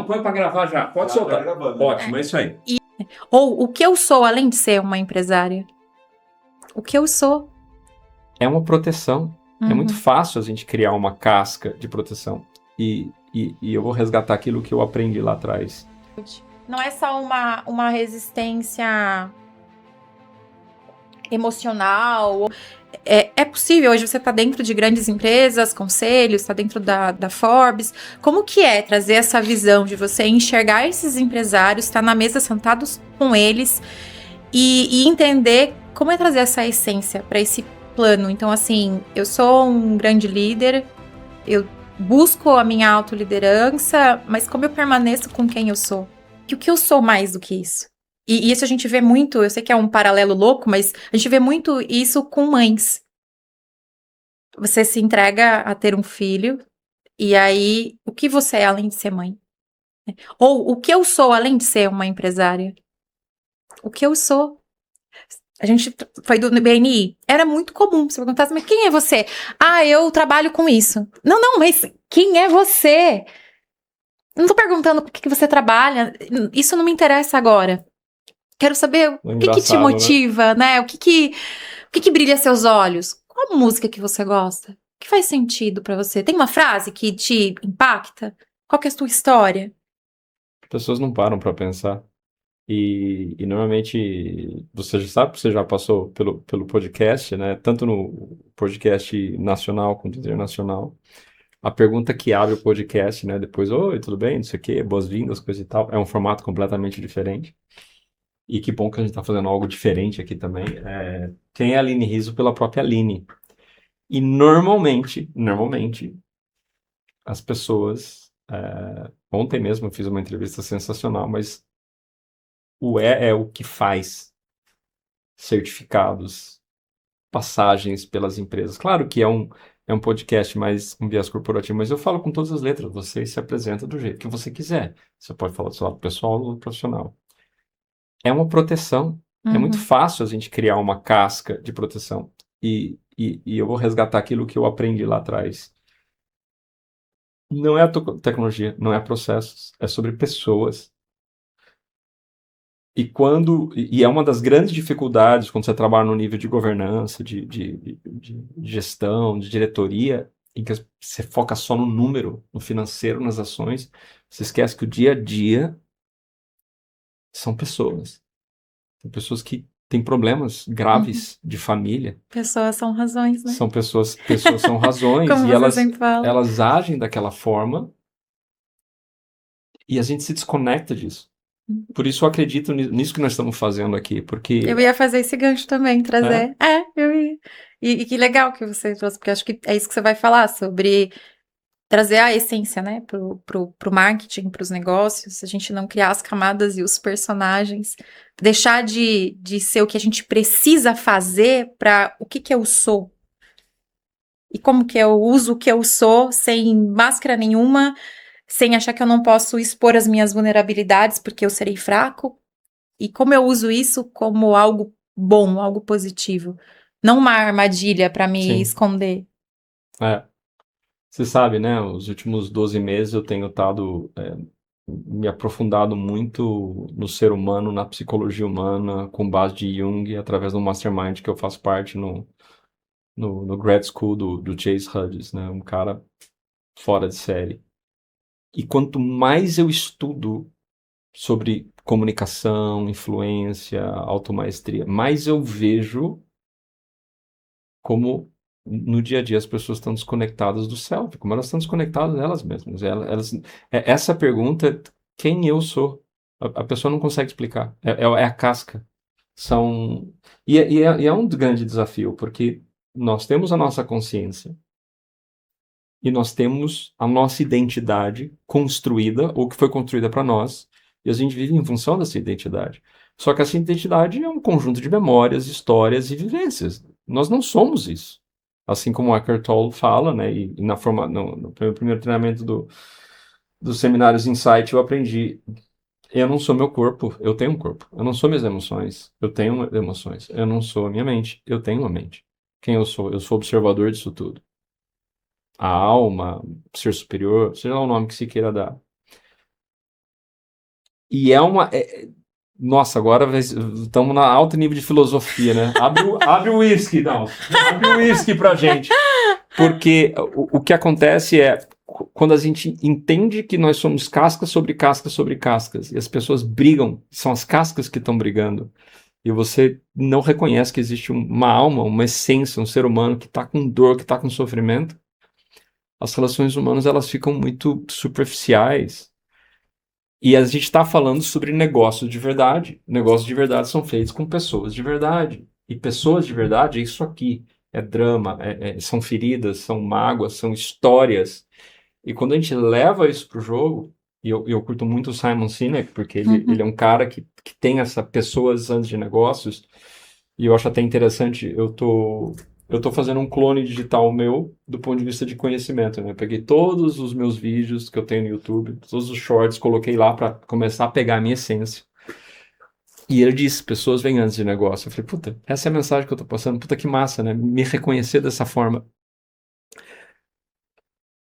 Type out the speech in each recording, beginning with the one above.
Não, põe pra gravar já. Pode soltar. Tá gravando. Ótimo, é isso aí. Ou o que eu sou, além de ser uma empresária? O que eu sou? É uma proteção. É Uhum. muito fácil a gente criar uma casca de proteção. E eu vou resgatar aquilo que eu aprendi lá atrás. Não é só uma resistência emocional. É possível, hoje você está dentro de grandes empresas, conselhos, está dentro da Forbes. Como que é trazer essa visão de você enxergar esses empresários, estar na mesa sentados com eles e entender como é trazer essa essência para esse plano? Então, assim, eu sou um grande líder, eu busco a minha autoliderança, mas como eu permaneço com quem eu sou? E o que eu sou mais do que isso? E isso a gente vê muito, eu sei que é um paralelo louco, mas a gente vê muito isso com mães. Você se entrega a ter um filho, e aí, o que você é além de ser mãe? Ou o que eu sou além de ser uma empresária? O que eu sou? A gente foi do BNI, era muito comum, você perguntasse, mas quem é você? Ah, eu trabalho com isso. Não, mas quem é você? Não tô perguntando por que você trabalha, isso não me interessa agora. Quero saber o que te motiva, né? O que brilha seus olhos? Qual música que você gosta? O que faz sentido pra você? Tem uma frase que te impacta? Qual que é a sua história? As pessoas não param para pensar. E normalmente, você já sabe, você já passou pelo podcast, né? Tanto no podcast nacional quanto internacional. A pergunta que abre o podcast, né? Depois, oi, tudo bem? Não sei o quê, boas-vindas, coisa e tal. É um formato completamente diferente. E que bom que a gente está fazendo algo diferente aqui também. Quem é a Aline Rizzo pela própria Aline. E normalmente, as pessoas... ontem mesmo eu fiz uma entrevista sensacional, mas o é o que faz certificados, passagens pelas empresas. Claro que é um podcast mais com viés corporativo, mas eu falo com todas as letras. Você se apresenta do jeito que você quiser. Você pode falar do seu lado pessoal ou profissional. É uma proteção. É muito fácil a gente criar uma casca de proteção. E eu vou resgatar aquilo que eu aprendi lá atrás. Não é a tecnologia, não é processos, é sobre pessoas. E é uma das grandes dificuldades quando você trabalha no nível de governança, de gestão, de diretoria, em que você foca só no número, no financeiro, nas ações. Você esquece que o dia a dia são pessoas. São pessoas que têm problemas graves de família. Pessoas são razões, né? Pessoas são razões. Como E você sempre fala. elas agem daquela forma e a gente se desconecta disso. Por isso eu acredito nisso que nós estamos fazendo aqui, porque... Eu ia fazer esse gancho também, trazer. Eu ia. E que legal que você trouxe, porque acho que é isso que você vai falar, sobre trazer a essência, né, pro marketing, pros negócios, a gente não criar as camadas e os personagens, deixar de ser o que a gente precisa fazer para o que eu sou. E como que eu uso o que eu sou sem máscara nenhuma, sem achar que eu não posso expor as minhas vulnerabilidades porque eu serei fraco. E como eu uso isso como algo bom, algo positivo. Não uma armadilha para me esconder. Você sabe, né? Os últimos 12 meses eu tenho estado me aprofundado muito no ser humano, na psicologia humana, com base de Jung, através do Mastermind que eu faço parte no grad school do Chase Hudges, né? Um cara fora de série. E quanto mais eu estudo sobre comunicação, influência, automaestria, mais eu vejo como no dia a dia as pessoas estão desconectadas do self, como elas estão desconectadas delas mesmas. Essa pergunta, quem eu sou? A pessoa não consegue explicar. É a casca. E é um grande desafio, porque nós temos a nossa consciência e nós temos a nossa identidade construída, ou que foi construída para nós, e a gente vive em função dessa identidade. Só que essa identidade é um conjunto de memórias, histórias e vivências. Nós não somos isso. Assim como o Eckhart Tolle fala, né, e no primeiro treinamento dos seminários Insight eu aprendi, eu não sou meu corpo, eu tenho um corpo. Eu não sou minhas emoções, eu tenho emoções. Eu não sou a minha mente, eu tenho uma mente. Quem eu sou? Eu sou observador disso tudo. A alma, ser superior, seja lá o nome que se queira dar. E é uma. Nossa, agora estamos na alto nível de filosofia, né? Abre o uísque, não. Abre o uísque pra gente. Porque o que acontece é, quando a gente entende que nós somos cascas sobre cascas sobre cascas, e as pessoas brigam, são as cascas que estão brigando, e você não reconhece que existe uma alma, uma essência, um ser humano que está com dor, que está com sofrimento, as relações humanas elas ficam muito superficiais. E a gente está falando sobre negócios de verdade. Negócios de verdade são feitos com pessoas de verdade. E pessoas de verdade é isso aqui. É drama, são feridas, são mágoas, são histórias. E quando a gente leva isso para o jogo, e eu curto muito o Simon Sinek, porque ele é um cara que tem essa pessoas antes de negócios, e eu acho até interessante, eu tô fazendo um clone digital meu do ponto de vista de conhecimento, né? Eu peguei todos os meus vídeos que eu tenho no YouTube, todos os shorts, coloquei lá para começar a pegar a minha essência. E ele disse, pessoas vêm antes de negócio. Eu falei, puta, essa é a mensagem que eu tô passando, puta que massa, né? Me reconhecer dessa forma.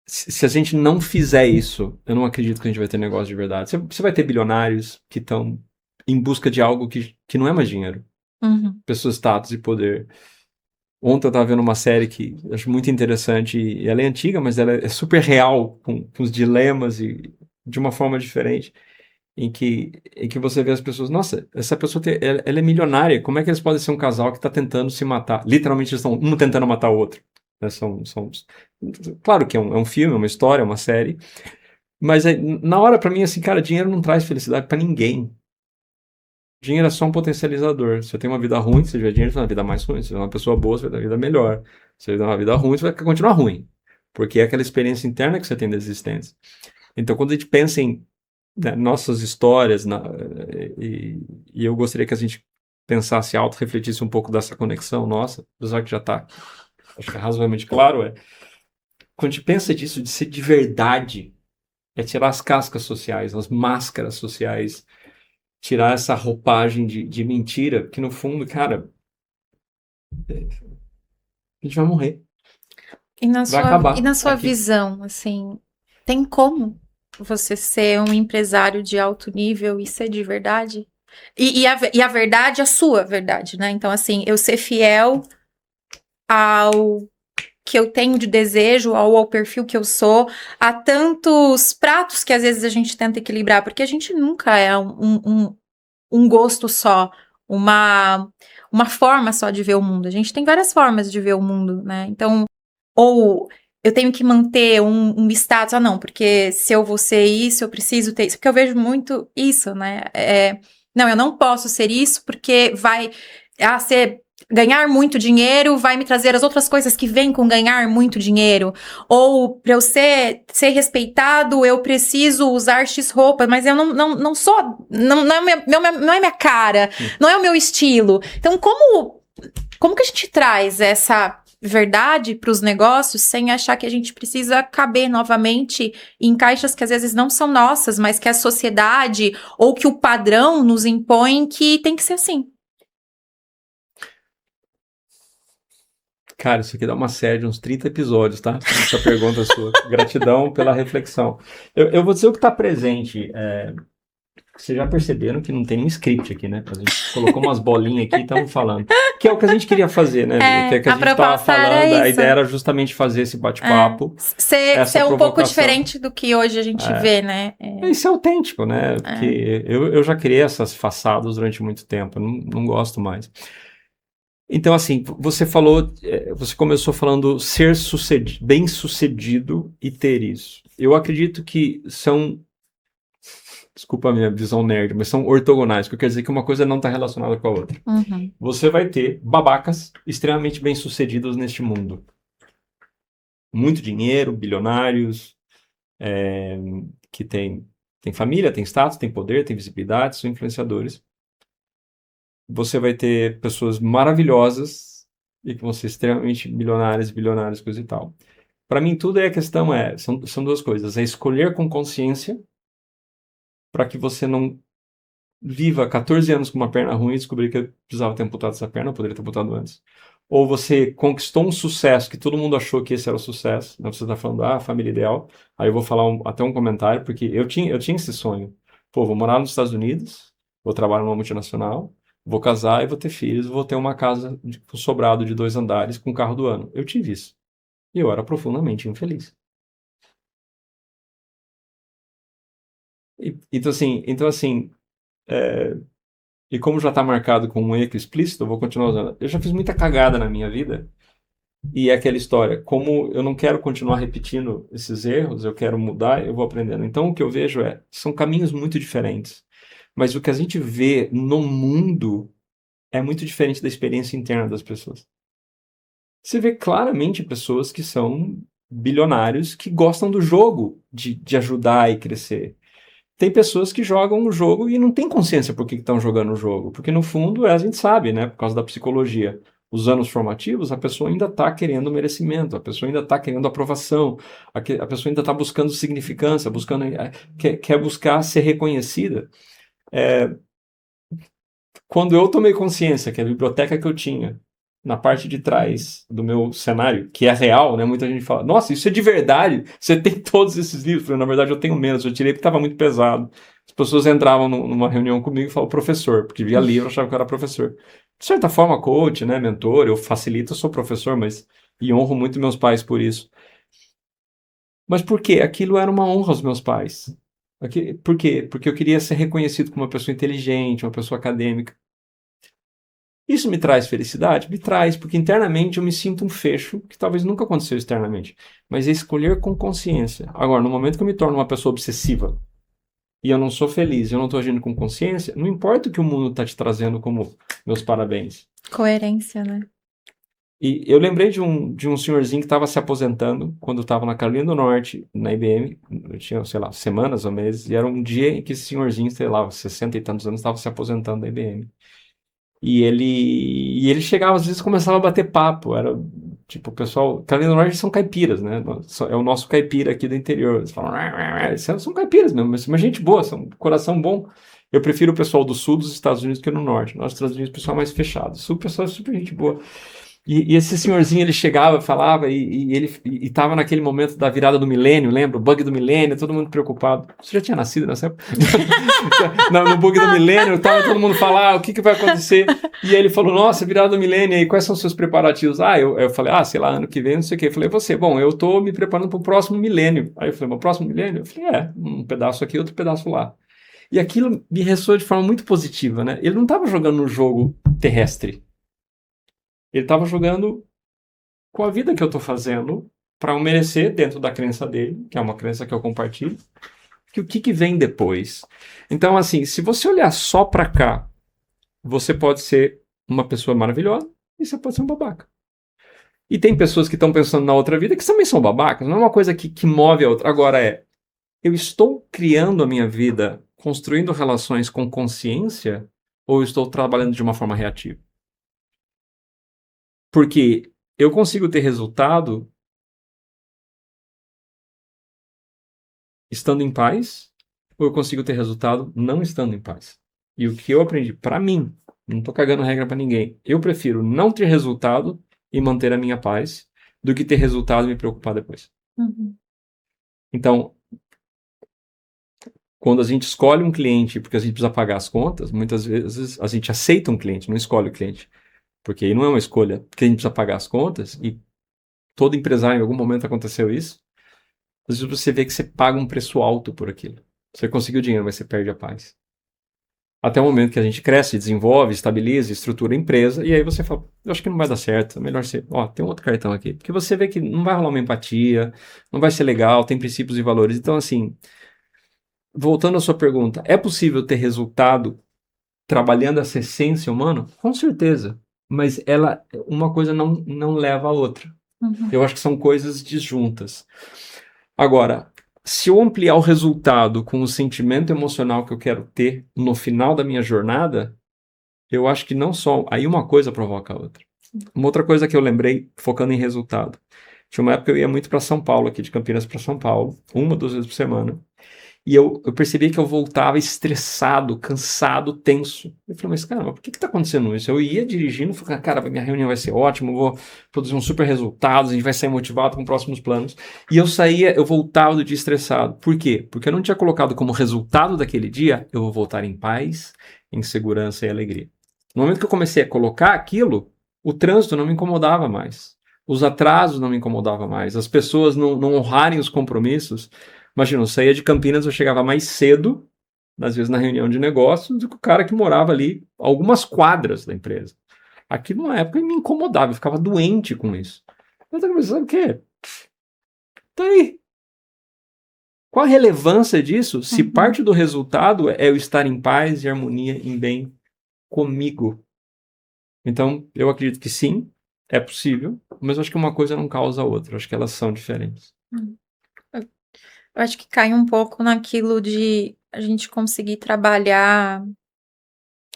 Se a gente não fizer isso, eu não acredito que a gente vai ter negócio de verdade. Você vai ter bilionários que estão em busca de algo que não é mais dinheiro. Pessoas, status e poder. Ontem eu estava vendo uma série que eu acho muito interessante, e ela é antiga, mas ela é super real, com os dilemas e de uma forma diferente, em que você vê as pessoas, nossa, essa pessoa ela é milionária, como é que eles podem ser um casal que está tentando se matar? Literalmente eles estão um tentando matar o outro. Né? Claro que é um filme, é uma história, é uma série, mas na hora para mim, assim, cara, dinheiro não traz felicidade para ninguém. Dinheiro é só um potencializador. Se você tem uma vida ruim, se tiver dinheiro, você vai ter uma vida mais ruim. Se você é uma pessoa boa, você vai ter uma vida melhor. Se você tem uma vida ruim, você vai continuar ruim. Porque é aquela experiência interna que você tem da existência. Então, quando a gente pensa em nossas histórias, e eu gostaria que a gente pensasse alto, refletisse um pouco dessa conexão nossa, apesar que já está, acho que é razoavelmente claro, quando a gente pensa disso, de ser de verdade, é tirar as cascas sociais, as máscaras sociais, tirar essa roupagem de mentira, que no fundo, cara, a gente vai morrer. Vai acabar. E na sua aqui. visão, assim, tem como você ser um empresário de alto nível e ser de verdade? E a verdade, a sua verdade, né? Então, assim, eu ser fiel ao que eu tenho de desejo, ao perfil que eu sou, a tantos pratos que às vezes a gente tenta equilibrar, porque a gente nunca é um gosto só, uma forma só de ver o mundo. A gente tem várias formas de ver o mundo, né? Então, ou eu tenho que manter um status, não, porque se eu vou ser isso, eu preciso ter isso, porque eu vejo muito isso, né? Não, eu não posso ser isso porque vai ser ganhar muito dinheiro vai me trazer as outras coisas que vêm com ganhar muito dinheiro. Ou para eu ser respeitado, eu preciso usar X roupa, mas eu não sou, não é minha cara, não é o meu estilo. Então, como que a gente traz essa verdade para os negócios sem achar que a gente precisa caber novamente em caixas que às vezes não são nossas, mas que a sociedade ou que o padrão nos impõe que tem que ser assim? Cara, isso aqui dá uma série de uns 30 episódios, tá? Essa pergunta sua. Gratidão pela reflexão. Eu vou dizer o que está presente. Vocês já perceberam que não tem um script aqui, né? A gente colocou umas bolinhas aqui e estamos falando. Que é o que a gente queria fazer, né? Que é que a gente estava falando. A ideia era justamente fazer esse bate-papo. Ser um pouco diferente do que hoje a gente vê, né? Isso é autêntico, né? Porque eu já criei essas façadas durante muito tempo. Eu não gosto mais. Então, assim, você começou falando ser bem-sucedido e ter isso. Eu acredito que desculpa a minha visão nerd, mas são ortogonais, que quer dizer que uma coisa não está relacionada com a outra. Uhum. Você vai ter babacas extremamente bem-sucedidos neste mundo. Muito dinheiro, bilionários, que tem família, tem status, tem poder, tem visibilidade, são influenciadores. Você vai ter pessoas maravilhosas e que vão ser extremamente bilionárias, coisa e tal. Para mim, tudo a questão são duas coisas. É escolher com consciência para que você não viva 14 anos com uma perna ruim e descobrir que eu precisava ter amputado essa perna, eu poderia ter amputado antes. Ou você conquistou um sucesso que todo mundo achou que esse era o sucesso. Não, você está falando, família ideal. Aí eu vou falar até um comentário, porque eu tinha esse sonho. Pô, vou morar nos Estados Unidos, vou trabalhar numa multinacional, vou casar e vou ter filhos, vou ter uma casa com sobrado de 2 andares com carro do ano. Eu tive isso. E eu era profundamente infeliz. Então assim, e como já está marcado com um eco explícito, eu vou continuar usando. Eu já fiz muita cagada na minha vida. E é aquela história, como eu não quero continuar repetindo esses erros, eu quero mudar, eu vou aprendendo. Então o que eu vejo são caminhos muito diferentes. Mas o que a gente vê no mundo é muito diferente da experiência interna das pessoas. Você vê claramente pessoas que são bilionários que gostam do jogo, de ajudar e crescer. Tem pessoas que jogam o jogo e não têm consciência por que estão jogando o jogo. Porque, no fundo, a gente sabe, né? Por causa da psicologia. Os anos formativos, a pessoa ainda está querendo merecimento, a pessoa ainda está querendo aprovação, a pessoa ainda está buscando significância, quer buscar ser reconhecida. Quando eu tomei consciência que a biblioteca que eu tinha na parte de trás do meu cenário, que é real, né? Muita gente fala, nossa, isso é de verdade? Você tem todos esses livros? Eu falei, na verdade, eu tenho menos, eu tirei porque estava muito pesado. As pessoas entravam numa reunião comigo e falavam, professor, porque via livro, achavam que eu era professor. De certa forma, coach, né, mentor, eu facilito, eu sou professor, e honro muito meus pais por isso. Mas por quê? Aquilo era uma honra aos meus pais. Por quê? Porque eu queria ser reconhecido como uma pessoa inteligente, uma pessoa acadêmica. Isso me traz felicidade? Me traz, porque internamente eu me sinto um fecho, que talvez nunca aconteceu externamente. Mas é escolher com consciência. Agora, no momento que eu me torno uma pessoa obsessiva, e eu não sou feliz, eu não estou agindo com consciência, não importa o que o mundo está te trazendo como meus parabéns. Coerência, né? E eu lembrei de um senhorzinho que estava se aposentando quando eu estava na Carolina do Norte, na IBM. Eu tinha, sei lá, semanas ou meses, e era um dia em que esse senhorzinho, sei lá, 60 e tantos anos, estava se aposentando da IBM. E ele chegava, às vezes, começava a bater papo. Era tipo, o pessoal. Carolina do Norte são caipiras, né? É o nosso caipira aqui do interior. Eles falam, são caipiras mesmo, mas gente boa, são coração bom. Eu prefiro o pessoal do sul dos Estados Unidos que no norte. Nos Estados Unidos, o pessoal mais fechado. Sul, o pessoal é super gente boa. E esse senhorzinho, ele chegava, falava, e ele estava naquele momento da virada do milênio, lembra? O bug do milênio, todo mundo preocupado. Você já tinha nascido nessa época? No bug do milênio, estava todo mundo falando, o que vai acontecer? E aí ele falou, nossa, virada do milênio, e quais são os seus preparativos? Eu falei, sei lá, ano que vem, não sei o quê. Eu falei, eu estou me preparando para o próximo milênio. Aí eu falei, mas o próximo milênio? Eu falei, um pedaço aqui, outro pedaço lá. E aquilo me ressoou de forma muito positiva, né? Ele não estava jogando no jogo terrestre. Ele estava jogando com a vida que eu estou fazendo para merecer dentro da crença dele, que é uma crença que eu compartilho, que o que vem depois. Então, assim, se você olhar só para cá, você pode ser uma pessoa maravilhosa e você pode ser um babaca. E tem pessoas que estão pensando na outra vida que também são babacas, não é uma coisa que move a outra. Agora eu estou criando a minha vida, construindo relações com consciência, ou eu estou trabalhando de uma forma reativa? Porque eu consigo ter resultado estando em paz, ou eu consigo ter resultado não estando em paz. E o que eu aprendi, para mim, não estou cagando regra para ninguém, eu prefiro não ter resultado e manter a minha paz do que ter resultado e me preocupar depois. Uhum. Então, quando a gente escolhe um cliente porque a gente precisa pagar as contas, muitas vezes a gente aceita um cliente, não escolhe o cliente. Porque aí não é uma escolha, porque a gente precisa pagar as contas, e todo empresário em algum momento aconteceu isso. Às vezes você vê que você paga um preço alto por aquilo. Você conseguiu dinheiro, mas você perde a paz. Até o momento que a gente cresce, desenvolve, estabiliza, estrutura a empresa, e aí você fala, eu acho que não vai dar certo, é melhor ser, tem um outro cartão aqui. Porque você vê que não vai rolar uma empatia, não vai ser legal, tem princípios e valores. Então, assim, voltando à sua pergunta, é possível ter resultado trabalhando essa essência humana? Com certeza. Mas uma coisa não leva a outra. Uhum. Eu acho que são coisas disjuntas. Agora, se eu ampliar o resultado com o sentimento emocional que eu quero ter no final da minha jornada, eu acho que não só... Aí uma coisa provoca a outra. Uma outra coisa que eu lembrei, focando em resultado. Tinha uma época que eu ia muito para São Paulo, aqui de Campinas para São Paulo, 1 ou 2 vezes por semana. E eu percebi que eu voltava estressado, cansado, tenso. Eu falei, mas caramba, por que tá acontecendo isso? Eu ia dirigindo, falando, cara, minha reunião vai ser ótima, eu vou produzir um super resultado, a gente vai sair motivado com próximos planos. E eu voltava do dia estressado. Por quê? Porque eu não tinha colocado como resultado daquele dia, eu vou voltar em paz, em segurança e alegria. No momento que eu comecei a colocar aquilo, o trânsito não me incomodava mais. Os atrasos não me incomodavam mais. As pessoas não honrarem os compromissos. Imagina, eu saía de Campinas, eu chegava mais cedo, às vezes na reunião de negócios, do que o cara que morava ali algumas quadras da empresa. Aquilo na época me incomodava, eu ficava doente com isso. Eu tava pensando, o quê? Tá aí. Qual a relevância disso se parte do resultado é eu estar em paz e harmonia, em bem comigo? Então, eu acredito que sim, é possível, mas eu acho que uma coisa não causa a outra, eu acho que elas são diferentes. Eu acho que cai um pouco naquilo de a gente conseguir trabalhar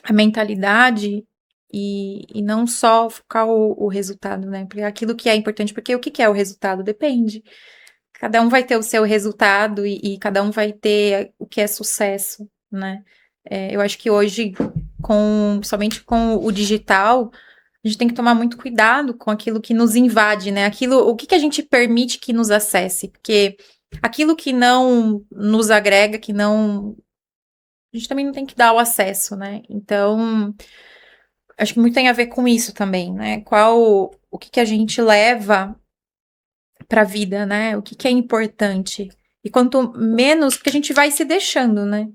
a mentalidade e não só focar o resultado, né? Porque aquilo que é importante, porque o que é o resultado? Depende. Cada um vai ter o seu resultado e cada um vai ter o que é sucesso, né? Eu acho que hoje, somente com o digital, a gente tem que tomar muito cuidado com aquilo que nos invade, né? O que a gente permite que nos acesse, porque aquilo que não nos agrega, a gente também não tem que dar o acesso, né? Então, acho que muito tem a ver com isso também, né? O que a gente leva para a vida, né? O que é importante. E quanto menos, porque a gente vai se deixando, né?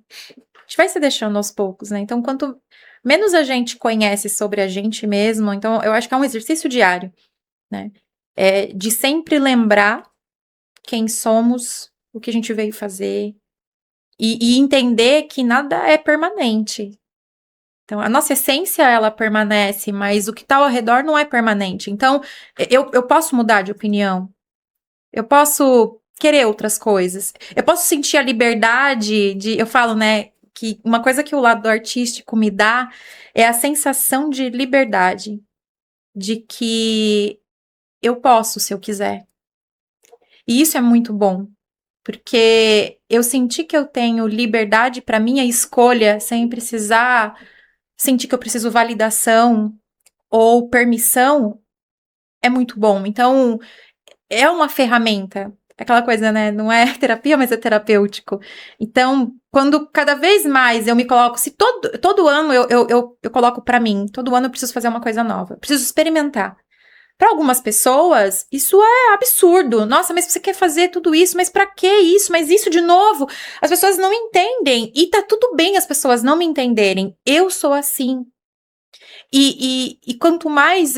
A gente vai se deixando aos poucos, né? Então, quanto menos a gente conhece sobre a gente mesmo, então eu acho que é um exercício diário, né? De sempre lembrar quem somos, o que a gente veio fazer e entender que nada é permanente. Então, a nossa essência, ela permanece, mas o que está ao redor não é permanente. Então, eu posso mudar de opinião, eu posso querer outras coisas, eu posso sentir a liberdade eu falo, né, que uma coisa que o lado artístico me dá é a sensação de liberdade, de que eu posso se eu quiser. E isso é muito bom, porque eu senti que eu tenho liberdade para minha escolha sem precisar sentir que eu preciso validação ou permissão, é muito bom. Então, é uma ferramenta. Aquela coisa, né? Não é terapia, mas é terapêutico. Então, quando cada vez mais eu me coloco, se todo ano eu coloco pra mim, todo ano eu preciso fazer uma coisa nova, eu preciso experimentar. Para algumas pessoas, isso é absurdo. Nossa, mas você quer fazer tudo isso, mas pra que isso? Mas isso de novo? As pessoas não entendem. E tá tudo bem as pessoas não me entenderem. Eu sou assim. E quanto mais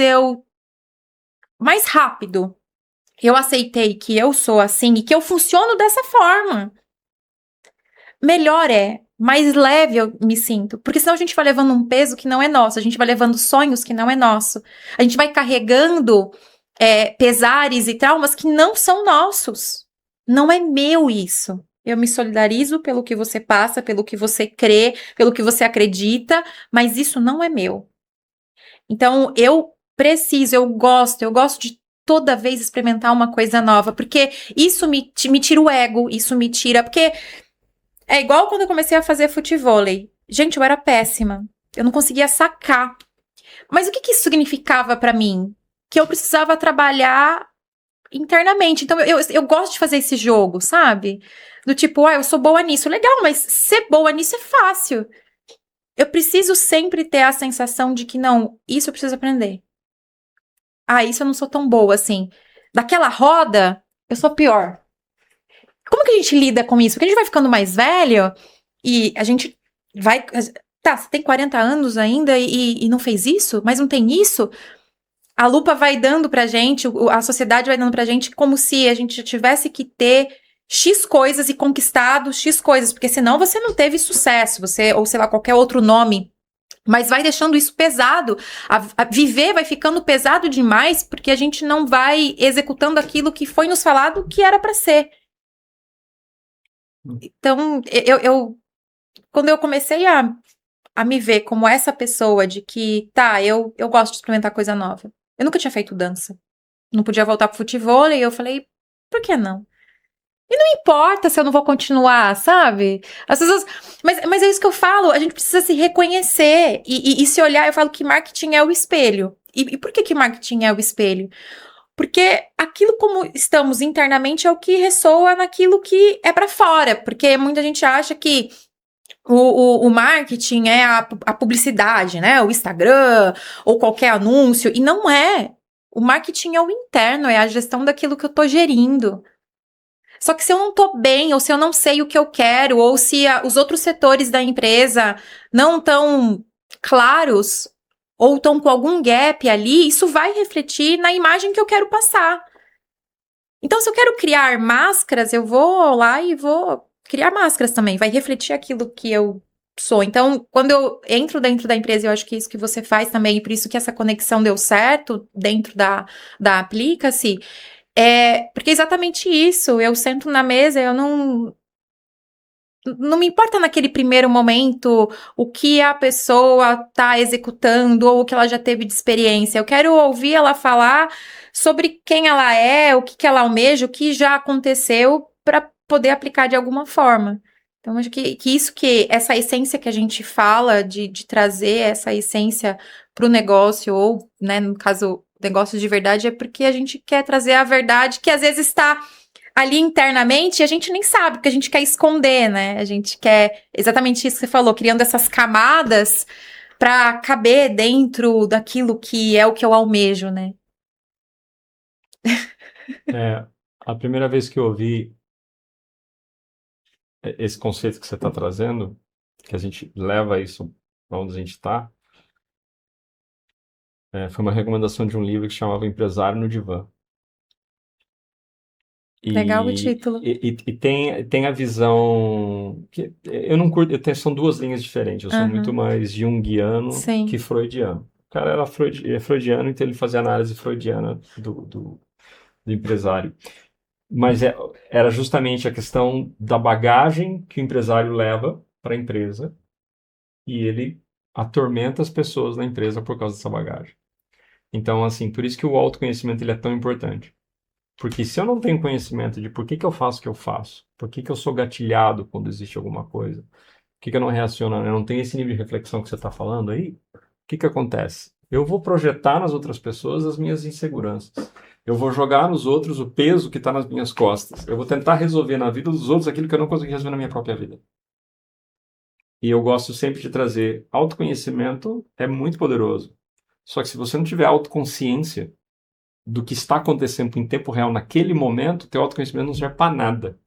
rápido eu aceitei que eu sou assim e que eu funciono dessa forma, melhor mais leve eu me sinto. Porque senão a gente vai levando um peso que não é nosso, a gente vai levando sonhos que não é nosso, a gente vai carregando pesares e traumas que não são nossos. Não é meu isso. Eu me solidarizo pelo que você passa, pelo que você crê, pelo que você acredita, mas isso não é meu. Então, eu gosto de toda vez experimentar uma coisa nova, porque isso me tira o ego, isso me tira, porque é igual quando eu comecei a fazer futevôlei. Gente, eu era péssima, eu não conseguia sacar. Mas o que isso significava pra mim? Que eu precisava trabalhar internamente. Então, eu gosto de fazer esse jogo, sabe? Do tipo, eu sou boa nisso. Legal, mas ser boa nisso é fácil. Eu preciso sempre ter a sensação de que, não, isso eu preciso aprender. Isso eu não sou tão boa, assim. Daquela roda, eu sou pior. Como que a gente lida com isso? Porque a gente vai ficando mais velho e a gente vai... Tá, você tem 40 anos ainda e não fez isso? Mas não tem isso? A lupa vai dando pra gente, a sociedade vai dando pra gente como se a gente tivesse que ter X coisas e conquistado X coisas, porque senão você não teve sucesso, ou sei lá, qualquer outro nome. Mas vai deixando isso pesado. A viver vai ficando pesado demais porque a gente não vai executando aquilo que foi nos falado que era para ser. Então, quando eu comecei a me ver como essa pessoa de que, eu gosto de experimentar coisa nova. Eu nunca tinha feito dança. Não podia voltar pro futevôlei e eu falei, por que não? Importa se eu não vou continuar, sabe? As pessoas. Mas é isso que eu falo, a gente precisa se reconhecer e se olhar. Eu falo que marketing é o espelho. E por que marketing é o espelho? Porque aquilo como estamos internamente é o que ressoa naquilo que é para fora. Porque muita gente acha que o marketing é a publicidade, né? O Instagram ou qualquer anúncio. E não é. O marketing é o interno, é a gestão daquilo que eu tô gerindo. Só que se eu não tô bem, ou se eu não sei o que eu quero, ou se os outros setores da empresa não estão claros, ou estão com algum gap ali, isso vai refletir na imagem que eu quero passar. Então, se eu quero criar máscaras, eu vou lá e vou criar máscaras também. Vai refletir aquilo que eu sou. Então, quando eu entro dentro da empresa, eu acho que é isso que você faz também, e por isso que essa conexão deu certo dentro da Aplica-se. Porque é exatamente isso. Eu sento na mesa, eu não me importa naquele primeiro momento o que a pessoa está executando ou o que ela já teve de experiência. Eu quero ouvir ela falar sobre quem ela é, o que ela almeja, o que já aconteceu para poder aplicar de alguma forma. Então, acho que essa essência que a gente fala de trazer essa essência para o negócio, ou, né, no caso, negócio de verdade, é porque a gente quer trazer a verdade que às vezes está ali internamente, a gente nem sabe, porque a gente quer esconder, né? A gente quer exatamente isso que você falou, criando essas camadas para caber dentro daquilo que é o que eu almejo, né? A primeira vez que eu ouvi esse conceito que você está trazendo, que a gente leva isso para onde a gente está, foi uma recomendação de um livro que chamava Empresário no Divã. Legal o E, título. e tem a visão que eu não curto, são duas linhas diferentes. Eu sou muito mais junguiano Sim. que freudiano. O cara era freudiano, então ele fazia análise freudiana do empresário. Mas era justamente a questão da bagagem que o empresário leva para a empresa e ele atormenta as pessoas na empresa por causa dessa bagagem. Então, assim, por isso que o autoconhecimento ele é tão importante. Porque se eu não tenho conhecimento de por que eu faço o que eu faço, por que eu sou gatilhado quando existe alguma coisa, por que eu não reaciono, eu não tenho esse nível de reflexão que você está falando aí, o que acontece? Eu vou projetar nas outras pessoas as minhas inseguranças. Eu vou jogar nos outros o peso que está nas minhas costas. Eu vou tentar resolver na vida dos outros aquilo que eu não consegui resolver na minha própria vida. E eu gosto sempre de trazer autoconhecimento, é muito poderoso. Só que se você não tiver autoconsciência do que está acontecendo em tempo real naquele momento, teu autoconhecimento não serve para nada.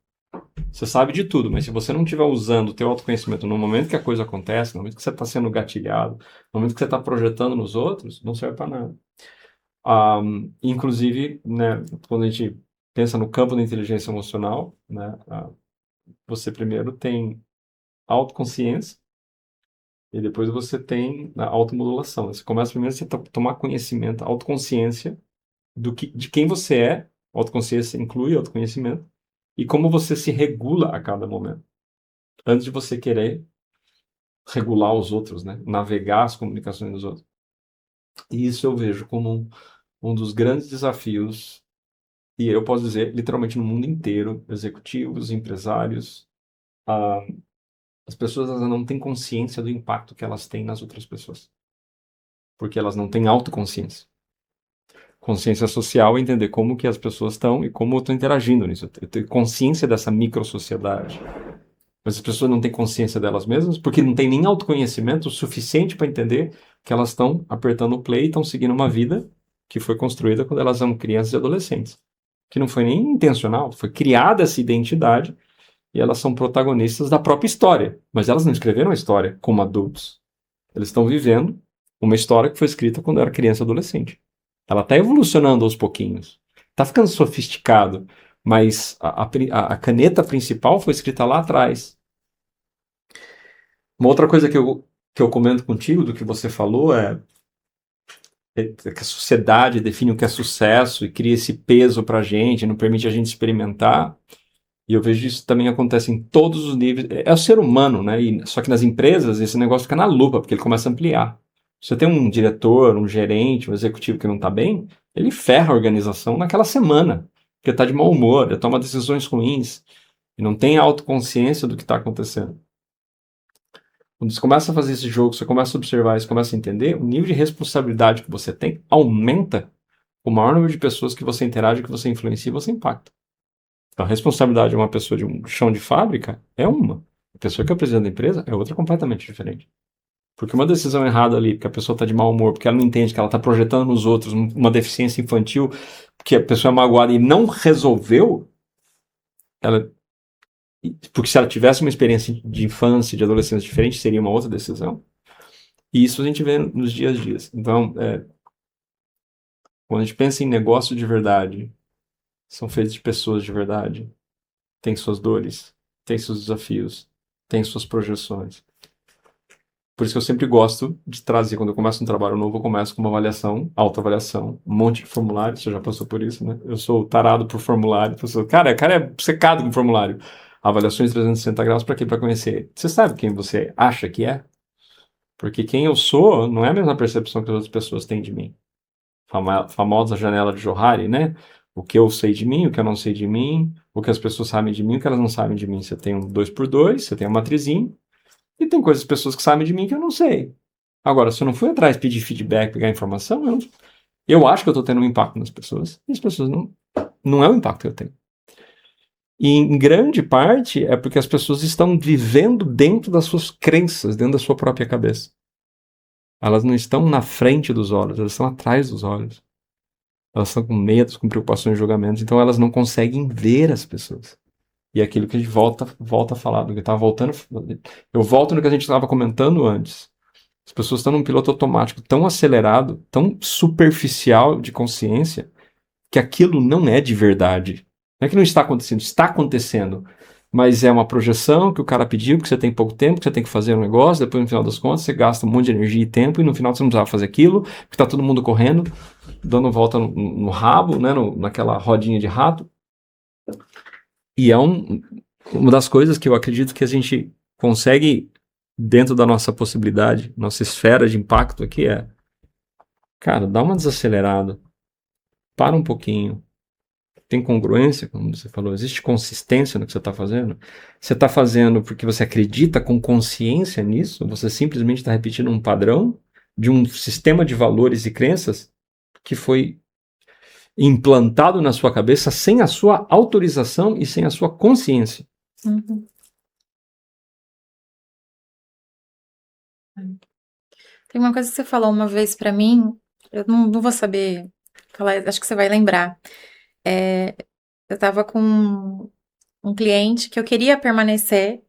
Você sabe de tudo, mas se você não estiver usando o teu autoconhecimento no momento que a coisa acontece, no momento que você está sendo gatilhado, no momento que você está projetando nos outros, não serve para nada. Inclusive, né, quando a gente pensa no campo da inteligência emocional, né, você primeiro tem autoconsciência e depois você tem a automodulação. Você começa primeiro a você tomar conhecimento, autoconsciência de quem você é. Autoconsciência inclui autoconhecimento e como você se regula a cada momento, antes de você querer regular os outros, né? Navegar as comunicações dos outros. E isso eu vejo como um dos grandes desafios, e eu posso dizer, literalmente no mundo inteiro, executivos, empresários, as pessoas elas não têm consciência do impacto que elas têm nas outras pessoas, porque elas não têm autoconsciência. Consciência social é entender como que as pessoas estão e como eu estou interagindo nisso. Eu tenho consciência dessa microsociedade. Mas as pessoas não têm consciência delas mesmas porque não têm nem autoconhecimento suficiente para entender que elas estão apertando o play e estão seguindo uma vida que foi construída quando elas eram crianças e adolescentes. Que não foi nem intencional, foi criada essa identidade e elas são protagonistas da própria história. Mas elas não escreveram a história como adultos. Eles estão vivendo uma história que foi escrita quando era criança e adolescente. Ela está evolucionando aos pouquinhos. Está ficando sofisticado, mas a caneta principal foi escrita lá atrás. Uma outra coisa que eu comento contigo, do que você falou, é que a sociedade define o que é sucesso e cria esse peso para a gente, não permite a gente experimentar. E eu vejo isso também acontece em todos os níveis. É o ser humano, né? Só que nas empresas esse negócio fica na lupa, porque ele começa a ampliar. Se você tem um diretor, um gerente, um executivo que não está bem, ele ferra a organização naquela semana. porque está de mau humor, ele toma decisões ruins e não tem autoconsciência do que está acontecendo. Quando você começa a fazer esse jogo, você começa a observar, você começa a entender, o nível de responsabilidade que você tem aumenta o maior número de pessoas que você interage, que você influencia e você impacta. Então, a responsabilidade de uma pessoa de um chão de fábrica é uma. A pessoa que é presidente da empresa é outra completamente diferente. Porque uma decisão errada ali, porque a pessoa está de mau humor, porque ela não entende que ela está projetando nos outros uma deficiência infantil, que a pessoa é magoada e não resolveu, ela, porque se ela tivesse uma experiência de infância, de adolescência diferente, seria uma outra decisão. E isso a gente vê nos dias a dias. Então, quando a gente pensa em negócio de verdade, são feitos de pessoas de verdade, tem suas dores, tem seus desafios, tem suas projeções. Por isso que eu sempre gosto de trazer, quando eu começo um trabalho novo, eu começo com uma avaliação, autoavaliação, um monte de formulário, você já passou por isso, né? Eu sou tarado por formulário, cara é secado com formulário. Avaliações 360 graus para quê? Para conhecer. Você sabe quem você acha que é? Porque quem eu sou não é a mesma percepção que as outras pessoas têm de mim. Famosa janela de Johari, né? O que eu sei de mim, o que eu não sei de mim, o que as pessoas sabem de mim, o que elas não sabem de mim. Você tem um 2x2, você tem uma matrizinha, e tem coisas, pessoas que sabem de mim que eu não sei. Agora, se eu não fui atrás pedir feedback, pegar informação, eu acho que eu estou tendo um impacto nas pessoas, e as pessoas não é o impacto que eu tenho. E em grande parte é porque as pessoas estão vivendo dentro das suas crenças, dentro da sua própria cabeça. Elas não estão na frente dos olhos, elas estão atrás dos olhos. Elas estão com medos, com preocupações e julgamentos, então elas não conseguem ver as pessoas. E é aquilo que a gente volta a falar, do que estava voltando. Eu volto no que a gente estava comentando antes. As pessoas estão num piloto automático tão acelerado, tão superficial de consciência, que aquilo não é de verdade. Não é que não está acontecendo. Mas é uma projeção que o cara pediu, que você tem pouco tempo, que você tem que fazer um negócio, depois no final das contas você gasta um monte de energia e tempo, e no final você não precisava fazer aquilo, porque está todo mundo correndo, dando volta no rabo, né, naquela rodinha de rato. E é uma das coisas que eu acredito que a gente consegue, dentro da nossa possibilidade, nossa esfera de impacto aqui cara, dá uma desacelerada, para um pouquinho, tem congruência, como você falou, existe consistência no que você está fazendo? Você está fazendo porque você acredita com consciência nisso? Você simplesmente está repetindo um padrão de um sistema de valores e crenças que foi implantado na sua cabeça sem a sua autorização e sem a sua consciência. Uhum. Tem uma coisa que você falou uma vez pra mim, eu não vou saber falar, acho que você vai lembrar. Eu tava com um cliente que eu queria permanecer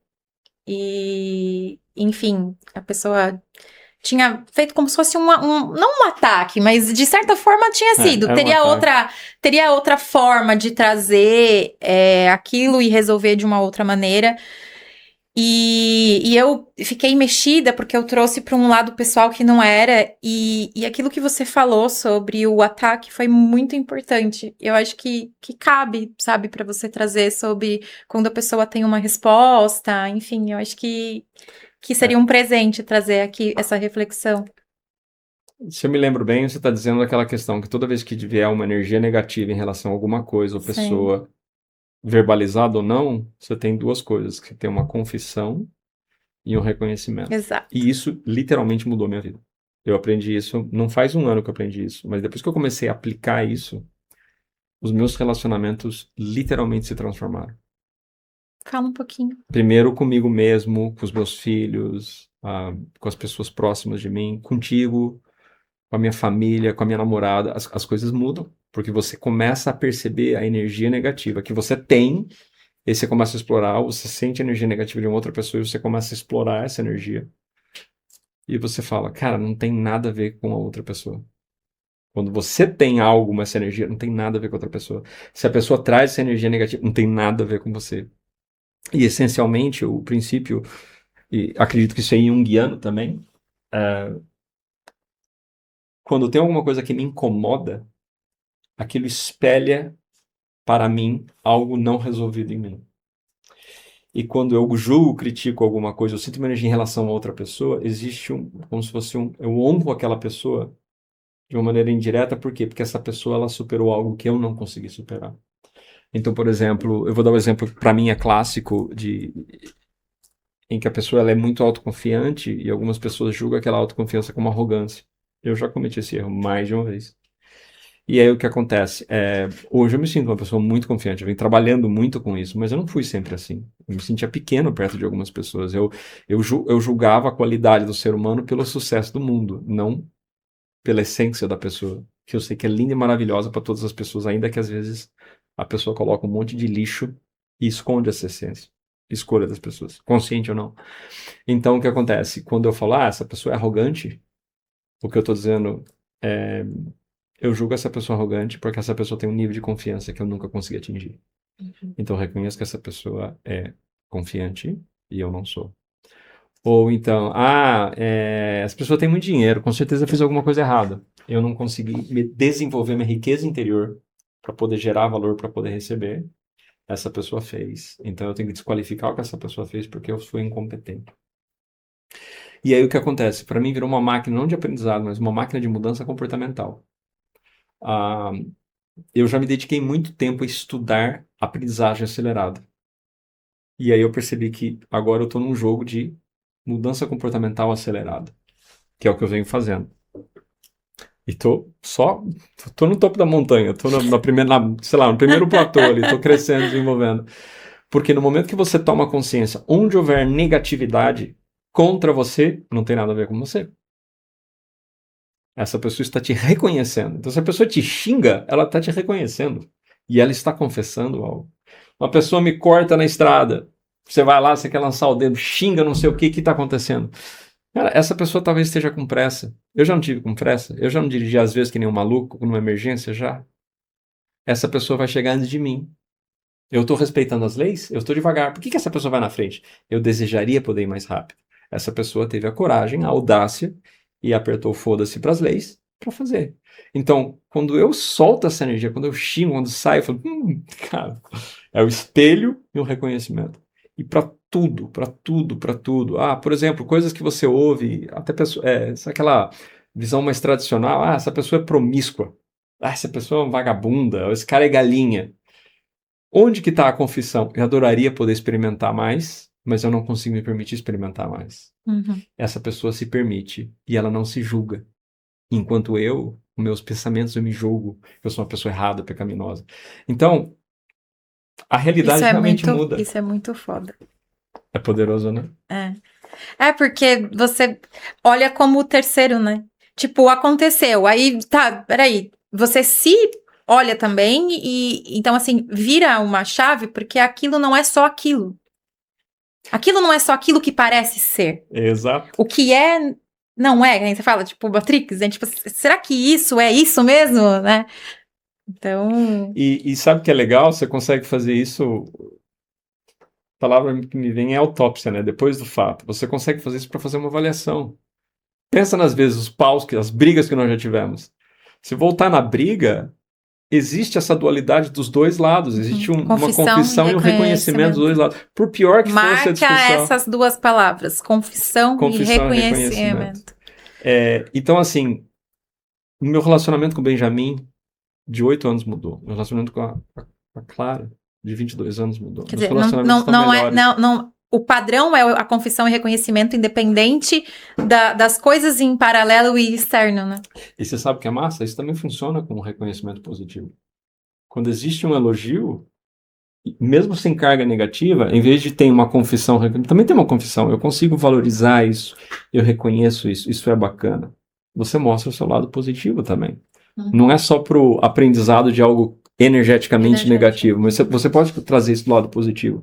e, enfim, a pessoa tinha feito como se fosse não um ataque, mas de certa forma tinha sido. Teria outra forma de trazer aquilo e resolver de uma outra maneira. E eu fiquei mexida porque eu trouxe para um lado pessoal que não era. E aquilo que você falou sobre o ataque foi muito importante. Eu acho que cabe, sabe, para você trazer sobre quando a pessoa tem uma resposta. Enfim, eu acho que seria um presente trazer aqui essa reflexão. Se eu me lembro bem, você está dizendo aquela questão que toda vez que vier uma energia negativa em relação a alguma coisa ou pessoa, verbalizada ou não, você tem duas coisas, que tem uma confissão e um reconhecimento. Exato. E isso literalmente mudou minha vida. Eu aprendi isso, não faz um ano que eu aprendi isso, mas depois que eu comecei a aplicar isso, os meus relacionamentos literalmente se transformaram. Fala um pouquinho. Primeiro comigo mesmo, com os meus filhos, com as pessoas próximas de mim, contigo, com a minha família, com a minha namorada, as coisas mudam, porque você começa a perceber a energia negativa que você tem, e você começa a explorar, você sente a energia negativa de uma outra pessoa e você começa a explorar essa energia. E você fala, cara, não tem nada a ver com a outra pessoa. Quando você tem algo, essa energia, não tem nada a ver com a outra pessoa. Se a pessoa traz essa energia negativa, não tem nada a ver com você. E essencialmente, o princípio, e acredito que isso é junguiano também, quando tem alguma coisa que me incomoda, aquilo espelha para mim algo não resolvido em mim. E quando eu julgo, critico alguma coisa, eu sinto uma energia em relação a outra pessoa, existe como se fosse eu honro aquela pessoa de uma maneira indireta, por quê? Porque essa pessoa ela superou algo que eu não consegui superar. Então, por exemplo, eu vou dar um exemplo que para mim é clássico em que a pessoa ela é muito autoconfiante e algumas pessoas julgam aquela autoconfiança como arrogância. Eu já cometi esse erro mais de uma vez. E aí o que acontece? Hoje eu me sinto uma pessoa muito confiante, eu venho trabalhando muito com isso, mas eu não fui sempre assim. Eu me sentia pequeno perto de algumas pessoas. Eu julgava a qualidade do ser humano pelo sucesso do mundo, não pela essência da pessoa, que eu sei que é linda e maravilhosa para todas as pessoas, ainda que às vezes a pessoa coloca um monte de lixo e esconde essa essência. Escolha das pessoas, consciente ou não. Então o que acontece? Quando eu falo, essa pessoa é arrogante, o que eu estou dizendo é. Eu julgo essa pessoa arrogante porque essa pessoa tem um nível de confiança que eu nunca consegui atingir. Então, eu reconheço que essa pessoa é confiante e eu não sou. Ou então, essa pessoa tem muito dinheiro, com certeza fez alguma coisa errada. Eu não consegui desenvolver minha riqueza interior para poder gerar valor, para poder receber. Essa pessoa fez. Então, eu tenho que desqualificar o que essa pessoa fez porque eu fui incompetente. E aí, o que acontece? Para mim, virou uma máquina não de aprendizado, mas uma máquina de mudança comportamental. Eu já me dediquei muito tempo a estudar aprendizagem acelerada. E aí eu percebi que agora eu estou num jogo de mudança comportamental acelerada, que é o que eu venho fazendo. E tô no topo da montanha, tô na primeira, sei lá, no primeiro platô ali, tô crescendo, desenvolvendo. Porque no momento que você toma consciência, onde houver negatividade contra você, não tem nada a ver com você. Essa pessoa está te reconhecendo. Então, se a pessoa te xinga, ela está te reconhecendo. E ela está confessando algo. Uma pessoa me corta na estrada. Você vai lá, você quer lançar o dedo, xinga, não sei o que está acontecendo. Cara, essa pessoa talvez esteja com pressa. Eu já não tive com pressa. Eu já não dirigi às vezes que nem um maluco, numa emergência já. Essa pessoa vai chegar antes de mim. Eu estou respeitando as leis? Eu estou devagar. Por que essa pessoa vai na frente? Eu desejaria poder ir mais rápido. Essa pessoa teve a coragem, a audácia e apertou foda-se para as leis para fazer. Então, quando eu solto essa energia, quando eu xingo, quando saio, eu falo, cara, é o espelho e o reconhecimento. E para tudo, para tudo, para tudo. Por exemplo, coisas que você ouve, até aquela visão mais tradicional, essa pessoa é promíscua, essa pessoa é uma vagabunda, esse cara é galinha. Onde que está a confissão? Eu adoraria poder experimentar mais, mas eu não consigo me permitir experimentar mais. Essa pessoa se permite e ela não se julga. Enquanto meus pensamentos, eu me julgo. Eu sou uma pessoa errada, pecaminosa. Então, a realidade realmente muda. Isso é muito foda. É poderoso, né? É porque você olha como o terceiro, né? Tipo, aconteceu. Aí, peraí. Você se olha também e então, assim, vira uma chave porque aquilo não é só aquilo. Aquilo não é só aquilo que parece ser. Exato. O que é, não é. Aí você fala, tipo, Matrix, né? Tipo, será que isso é isso mesmo, né? Então... E sabe o que é legal? Você consegue fazer isso... A palavra que me vem é autópsia, né? Depois do fato. Você consegue fazer isso para fazer uma avaliação. Pensa nas vezes, os paus, as brigas que nós já tivemos. Se voltar na briga... Existe essa dualidade dos dois lados. Existe uma confissão e um reconhecimento dos dois lados. Por pior que fosse a discussão. Marca essas duas palavras. Confissão e reconhecimento. Então, assim, o meu relacionamento com o Benjamin, de 8 anos, mudou. Meu relacionamento com a Clara, de 22 anos, mudou. Quer dizer, não, o padrão é a confissão e reconhecimento independente das coisas em paralelo e externo, né? E você sabe o que é massa? Isso também funciona com um reconhecimento positivo. Quando existe um elogio, mesmo sem carga negativa, em vez de ter uma confissão, também tem uma confissão, eu consigo valorizar isso, eu reconheço isso, isso é bacana. Você mostra o seu lado positivo também. Não é só pro aprendizado de algo energeticamente negativo, mas você pode trazer isso do lado positivo.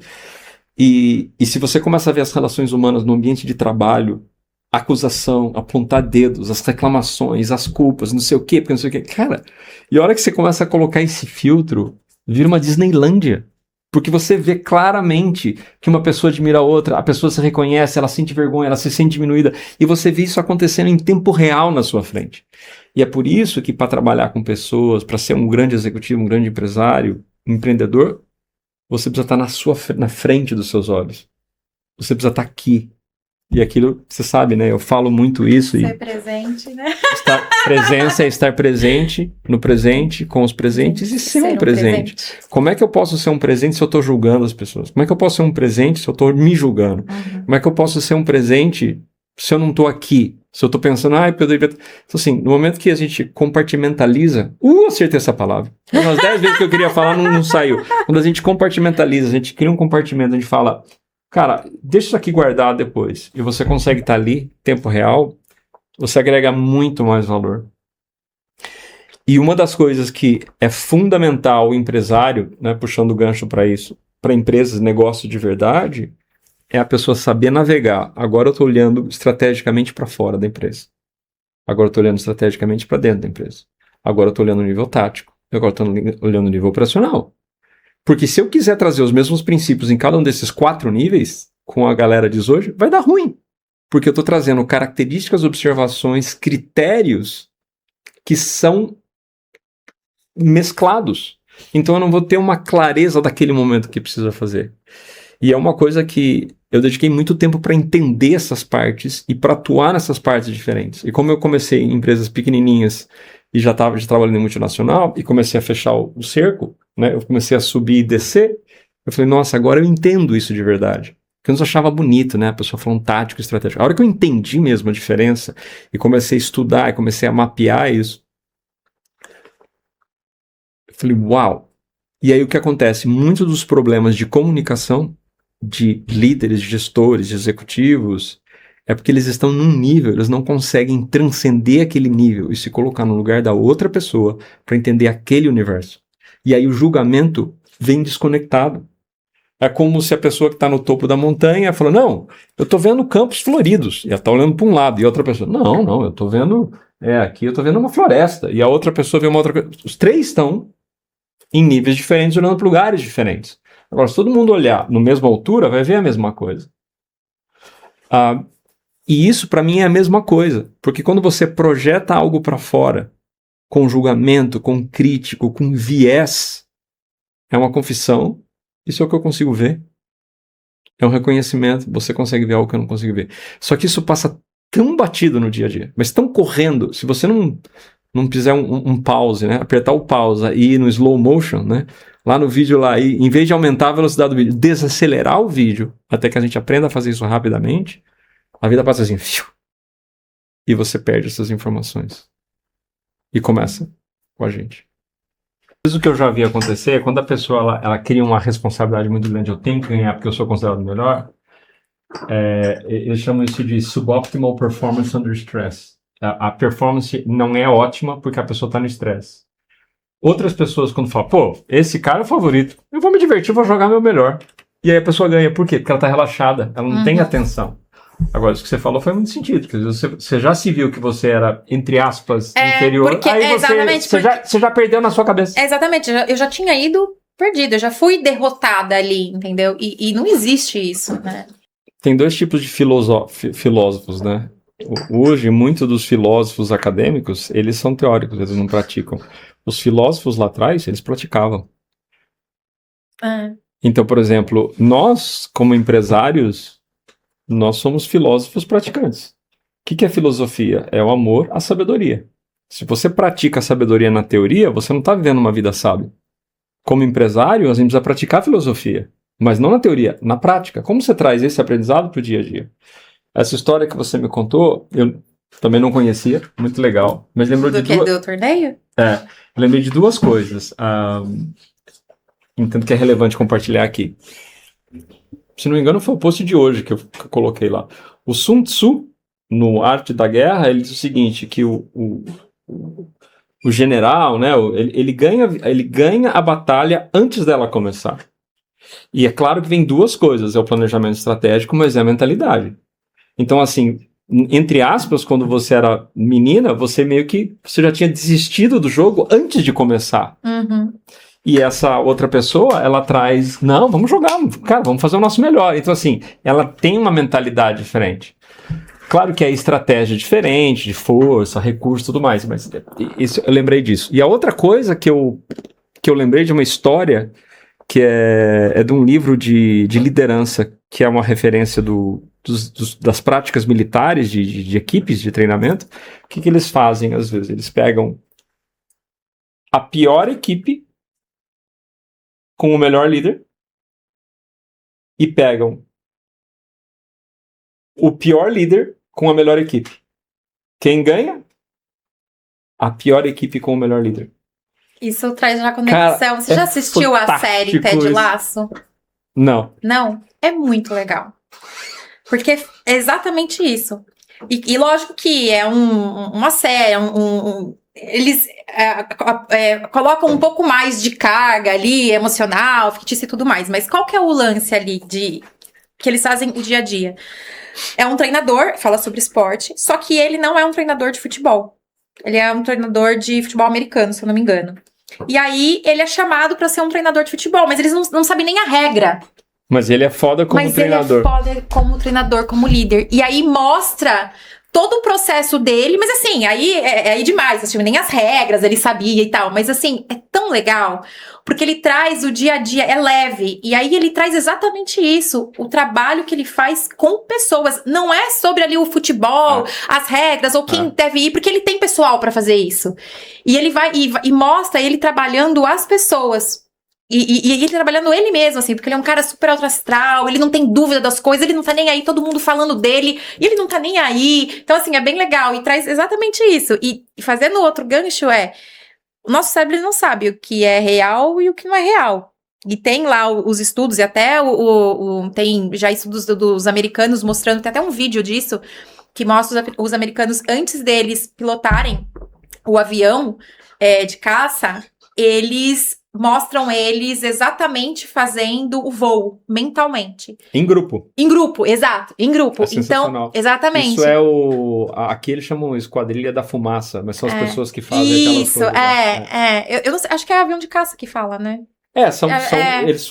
E se você começa a ver as relações humanas no ambiente de trabalho, a acusação, apontar dedos, as reclamações, as culpas, não sei o quê, porque não sei o quê. Cara, e a hora que você começa a colocar esse filtro, vira uma Disneylândia. Porque você vê claramente que uma pessoa admira a outra, a pessoa se reconhece, ela sente vergonha, ela se sente diminuída, e você vê isso acontecendo em tempo real na sua frente. E é por isso que para trabalhar com pessoas, para ser um grande executivo, um grande empresário, empreendedor, você precisa estar na frente dos seus olhos. Você precisa estar aqui. E aquilo, você sabe, né? Eu falo muito isso. Ser presente, né? Presença é estar presente no presente, com os presentes e ser um presente. Como é que eu posso ser um presente se eu estou julgando as pessoas? Como é que eu posso ser um presente se eu estou me julgando? Como é que eu posso ser um presente se eu não estou aqui? Se eu estou pensando, eu deveria... Então, assim, no momento que a gente compartimentaliza... acertei essa palavra. Umas 10 vezes que eu queria falar, não saiu. Quando a gente compartimentaliza, a gente cria um compartimento, a gente fala... Cara, deixa isso aqui guardado depois. E você consegue estar ali, tempo real, você agrega muito mais valor. E uma das coisas que é fundamental o empresário, né, puxando o gancho para isso, para empresas, negócio de verdade, é a pessoa saber navegar. Agora eu estou olhando estrategicamente para fora da empresa. Agora eu estou olhando estrategicamente para dentro da empresa. Agora eu estou olhando no nível tático. Agora eu estou olhando no nível operacional. Porque se eu quiser trazer os mesmos princípios em cada um desses 4 níveis, com a galera de hoje, vai dar ruim. Porque eu estou trazendo características, observações, critérios que são mesclados. Então eu não vou ter uma clareza daquele momento que precisa fazer. E é uma coisa que eu dediquei muito tempo para entender essas partes e para atuar nessas partes diferentes. E como eu comecei em empresas pequenininhas e já trabalhando em multinacional e comecei a fechar o cerco, né? Eu comecei a subir e descer. Eu falei, nossa, agora eu entendo isso de verdade. Porque eu não achava bonito, né? A pessoa falando tático, estratégico. A hora que eu entendi mesmo a diferença e comecei a estudar e comecei a mapear isso, eu falei, uau! E aí o que acontece? Muitos dos problemas de comunicação de líderes, de gestores, de executivos, é porque eles estão num nível, eles não conseguem transcender aquele nível e se colocar no lugar da outra pessoa para entender aquele universo. E aí o julgamento vem desconectado. É como se a pessoa que está no topo da montanha falou, não, eu estou vendo campos floridos. E ela está olhando para um lado. E a outra pessoa, não, eu estou vendo, aqui eu estou vendo uma floresta. E a outra pessoa vê uma outra coisa. Os 3 estão em níveis diferentes, olhando para lugares diferentes. Agora, se todo mundo olhar na mesma altura, vai ver a mesma coisa. E isso, para mim, é a mesma coisa. Porque quando você projeta algo para fora, com julgamento, com crítico, com viés, é uma confissão. Isso é o que eu consigo ver. É um reconhecimento. Você consegue ver algo que eu não consigo ver. Só que isso passa tão batido no dia a dia, mas tão correndo. Se você não fizer um pause, né? Apertar o pause e ir no slow motion, né? Lá no vídeo lá, e em vez de aumentar a velocidade do vídeo, desacelerar o vídeo, até que a gente aprenda a fazer isso rapidamente, a vida passa assim, e você perde essas informações. E começa com a gente. O que eu já vi acontecer é quando a pessoa ela cria uma responsabilidade muito grande, eu tenho que ganhar porque eu sou considerado melhor, eles chamam isso de suboptimal performance under stress. A performance não é ótima porque a pessoa está no estresse. Outras pessoas, quando falam, esse cara é o favorito, eu vou me divertir, vou jogar meu melhor. E aí a pessoa ganha. Por quê? Porque ela está relaxada, ela não tem atenção. Agora, isso que você falou faz muito sentido, porque você já se viu que você era, entre aspas, inferior, porque, aí você já perdeu na sua cabeça. Exatamente, eu já tinha ido perdida, eu já fui derrotada ali, entendeu? E não existe isso, né? Tem 2 tipos de filósofos, né? Hoje, muitos dos filósofos acadêmicos, eles são teóricos, eles não praticam. Os filósofos lá atrás, eles praticavam. Então, por exemplo, nós, como empresários, nós somos filósofos praticantes. O que é filosofia? É o amor à sabedoria. Se você pratica a sabedoria na teoria, você não está vivendo uma vida sábia. Como empresário, a gente precisa praticar a filosofia. Mas não na teoria, na prática. Como você traz esse aprendizado para o dia a dia? Essa história que você me contou, eu também não conhecia, muito legal. Mas lembrou do torneio? Lembrei de 2 coisas. Entendo que é relevante compartilhar aqui. Se não me engano, foi o post de hoje que eu coloquei lá. O Sun Tzu, no Arte da Guerra, ele diz o seguinte, que o general, né, ele ganha a batalha antes dela começar. E é claro que vem 2 coisas, é o planejamento estratégico, mas é a mentalidade. Então, assim, entre aspas, quando você era menina, você já tinha desistido do jogo antes de começar. E essa outra pessoa, ela traz, não, vamos jogar, cara, vamos fazer o nosso melhor. Então, assim, ela tem uma mentalidade diferente. Claro que é estratégia diferente, de força, recurso e tudo mais, mas isso, eu lembrei disso. E a outra coisa que eu lembrei de uma história que é de um livro de liderança que é uma referência das práticas militares de equipes de treinamento, o que eles fazem às vezes? Eles pegam a pior equipe com o melhor líder e pegam o pior líder com a melhor equipe. Quem ganha? A pior equipe com o melhor líder. Isso traz já conexão. Cara, você já assistiu a série Ted Lasso? Não. Não? É muito legal. Porque é exatamente isso. E lógico que é uma série, eles colocam um pouco mais de carga ali, emocional, fictícia e tudo mais. Mas qual que é o lance ali que eles fazem o dia a dia? É um treinador, fala sobre esporte, só que ele não é um treinador de futebol. Ele é um treinador de futebol americano, se eu não me engano. E aí, ele é chamado pra ser um treinador de futebol, mas eles não sabem nem a regra. Mas ele é foda como treinador. Mas ele é foda como treinador, como líder. E aí mostra todo o processo dele, mas assim, aí é demais, assim, nem as regras ele sabia e tal, mas assim, é tão legal, porque ele traz o dia a dia, é leve, e aí ele traz exatamente isso, o trabalho que ele faz com pessoas, não é sobre ali o futebol, as regras, ou quem deve ir, porque ele tem pessoal pra fazer isso, e ele vai, e mostra ele trabalhando as pessoas, e ele trabalhando ele mesmo, assim, porque ele é um cara super alto astral, ele não tem dúvida das coisas, ele não tá nem aí, todo mundo falando dele, e ele não tá nem aí. Então, assim, é bem legal, e traz exatamente isso. E fazendo outro gancho o nosso cérebro ele não sabe o que é real e o que não é real. E tem lá os estudos, e até tem já estudos dos americanos mostrando, tem até um vídeo disso, que mostra os americanos, antes deles pilotarem o avião de caça, eles mostram eles exatamente fazendo o voo, mentalmente. Em grupo. Em grupo, exato. Em grupo. É sensacional. Então, exatamente. Isso é aqui eles chamam Esquadrilha da Fumaça, mas são as pessoas que fazem aquelas coisas. Isso, Eu não sei, acho que é avião de caça que fala, né? Eles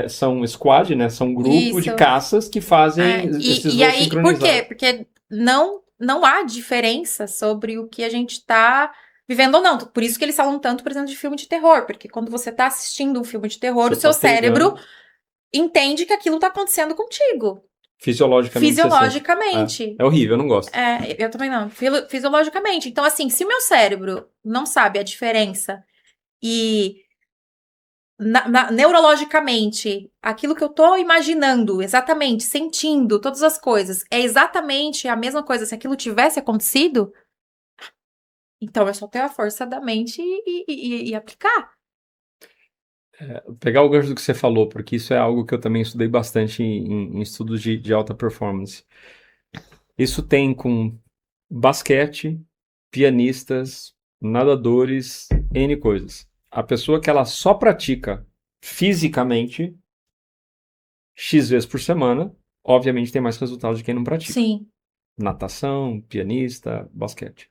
são squad, né? São grupo de caças que fazem esses voos aí, sincronizados. Por quê? Porque não há diferença sobre o que a gente tá vivendo ou não. Por isso que eles falam tanto, por exemplo, de filme de terror. Porque quando você tá assistindo um filme de terror, o seu cérebro entende que aquilo tá acontecendo contigo. Fisiologicamente. É horrível, eu não gosto. Eu também não. Fisiologicamente. Então, assim, se o meu cérebro não sabe a diferença e neurologicamente, aquilo que eu tô imaginando, exatamente, sentindo, todas as coisas, é exatamente a mesma coisa se aquilo tivesse acontecido, então eu só tenho a força da mente e aplicar. Pegar o gancho do que você falou, porque isso é algo que eu também estudei bastante em estudos de alta performance. Isso tem com basquete, pianistas, nadadores, N coisas. A pessoa que ela só pratica fisicamente X vezes por semana, obviamente tem mais resultados de quem não pratica. Sim. Natação, pianista, basquete.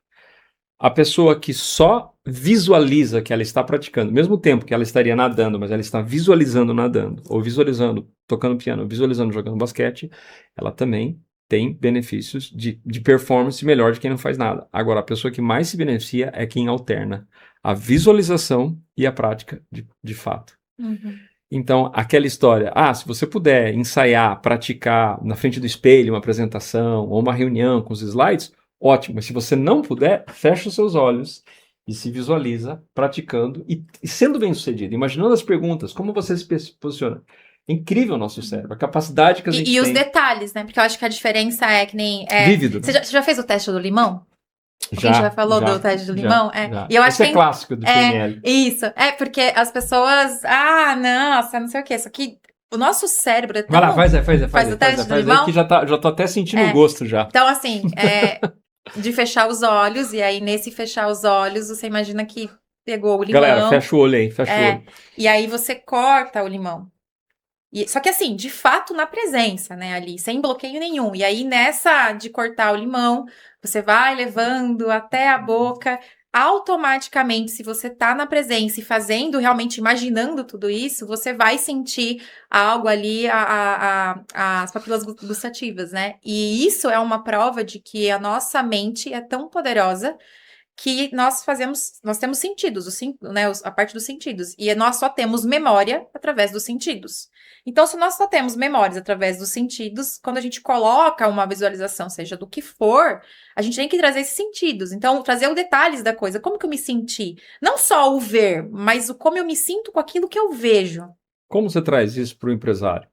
A pessoa que só visualiza que ela está praticando, mesmo tempo que ela estaria nadando, mas ela está visualizando nadando, ou visualizando tocando piano, ou visualizando jogando basquete, ela também tem benefícios de performance melhor de quem não faz nada. Agora, a pessoa que mais se beneficia é quem alterna a visualização e a prática de fato. Uhum. Então, aquela história, se você puder ensaiar, praticar na frente do espelho uma apresentação ou uma reunião com os slides, ótimo. Mas se você não puder, fecha os seus olhos e se visualiza praticando e sendo bem sucedido, imaginando as perguntas, como você se posiciona. É incrível o nosso cérebro, a capacidade que a gente tem. E os detalhes, né? Porque eu acho que a diferença é que nem... Vívido. Você já fez o teste do limão? Já. A gente já falou do teste do limão? Já. E eu acho Esse é clássico do PNL. Isso. Porque as pessoas... nossa, não sei o quê. Só que o nosso cérebro é tão... Vai lá, faz o teste do limão. Que já tô até sentindo o gosto já. Então, assim, de fechar os olhos. E aí, nesse fechar os olhos, você imagina que pegou o limão. Galera, fecha o olho aí, fecha o olho. E aí, você corta o limão. Só que assim, de fato na presença, né, ali, sem bloqueio nenhum. E aí nessa de cortar o limão, você vai levando até a boca, automaticamente, se você tá na presença e fazendo, realmente imaginando tudo isso, você vai sentir algo ali, as papilas gustativas, né? E isso é uma prova de que a nossa mente é tão poderosa que nós temos sentidos, né, a parte dos sentidos, e nós só temos memória através dos sentidos. Então, se nós só temos memórias através dos sentidos, quando a gente coloca uma visualização, seja do que for, a gente tem que trazer esses sentidos. Então, trazer os detalhes da coisa, como que eu me senti? Não só o ver, mas o como eu me sinto com aquilo que eu vejo. Como você traz isso para o empresário?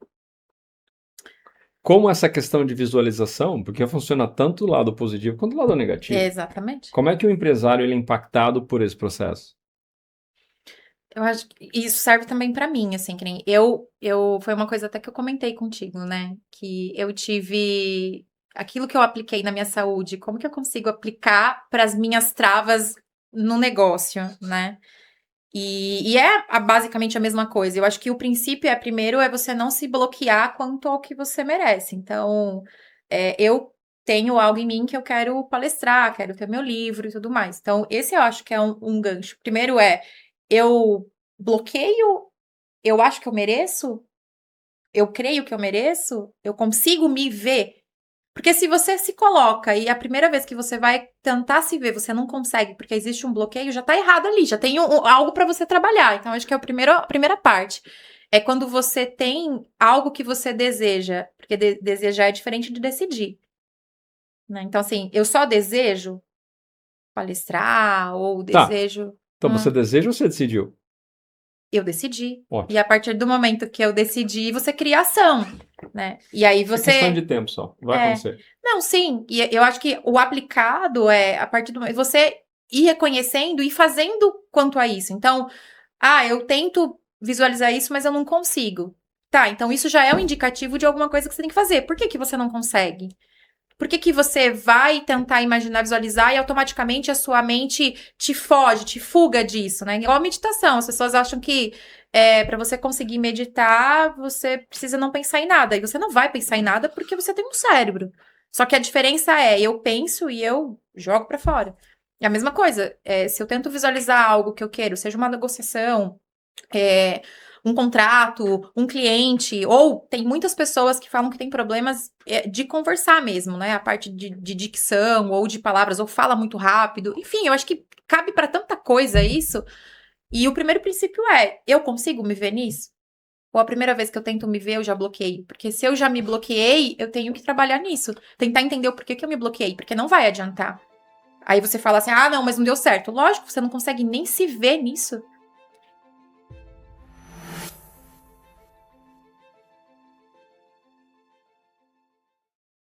Como essa questão de visualização, porque funciona tanto do lado positivo quanto do lado negativo. Exatamente. Como é que o empresário ele é impactado por esse processo? Eu acho que isso serve também pra mim, assim, que nem foi uma coisa até que eu comentei contigo, né? Que eu tive aquilo que eu apliquei na minha saúde, como que eu consigo aplicar para as minhas travas no negócio, né? E é basicamente a mesma coisa. Eu acho que o princípio primeiro, é você não se bloquear quanto ao que você merece. Então, eu tenho algo em mim que eu quero palestrar, quero ter meu livro e tudo mais. Então, esse eu acho que é um gancho. Primeiro eu bloqueio, eu acho que eu mereço, eu creio que eu mereço, eu consigo me ver. Porque se você se coloca e a primeira vez que você vai tentar se ver, você não consegue, porque existe um bloqueio, já tá errado ali, já tem algo para você trabalhar. Então, acho que é a primeira parte. É quando você tem algo que você deseja, porque desejar é diferente de decidir, né? Então, assim, eu só desejo palestrar ou Tá. desejo. Então você deseja ou você decidiu? Eu decidi. Ótimo. E a partir do momento que eu decidi, você cria ação, né? E aí É questão de você. tempo só. Vai acontecer. Não, sim. E eu acho que o aplicado é a partir do momento você ir reconhecendo e fazendo quanto a isso. Então, eu tento visualizar isso, mas eu não consigo. Tá, então isso já é um indicativo de alguma coisa que você tem que fazer. Por que que você não consegue? Por que que você vai tentar imaginar, visualizar e automaticamente a sua mente te foge, te fuga disso, né? Igual a meditação. As pessoas acham que para você conseguir meditar, você precisa não pensar em nada. E você não vai pensar em nada porque você tem um cérebro. Só que a diferença eu penso e eu jogo pra fora. É a mesma coisa. Se eu tento visualizar algo que eu quero, seja uma negociação, um contrato, um cliente, ou tem muitas pessoas que falam que tem problemas de conversar mesmo, né? A parte de dicção ou de palavras, ou fala muito rápido. Enfim, eu acho que cabe para tanta coisa isso. E o primeiro princípio eu consigo me ver nisso? Ou a primeira vez que eu tento me ver, eu já bloqueio? Porque se eu já me bloqueei, eu tenho que trabalhar nisso. Tentar entender o porquê que eu me bloqueei, porque não vai adiantar. Aí você fala assim, não, mas não deu certo. Lógico, você não consegue nem se ver nisso.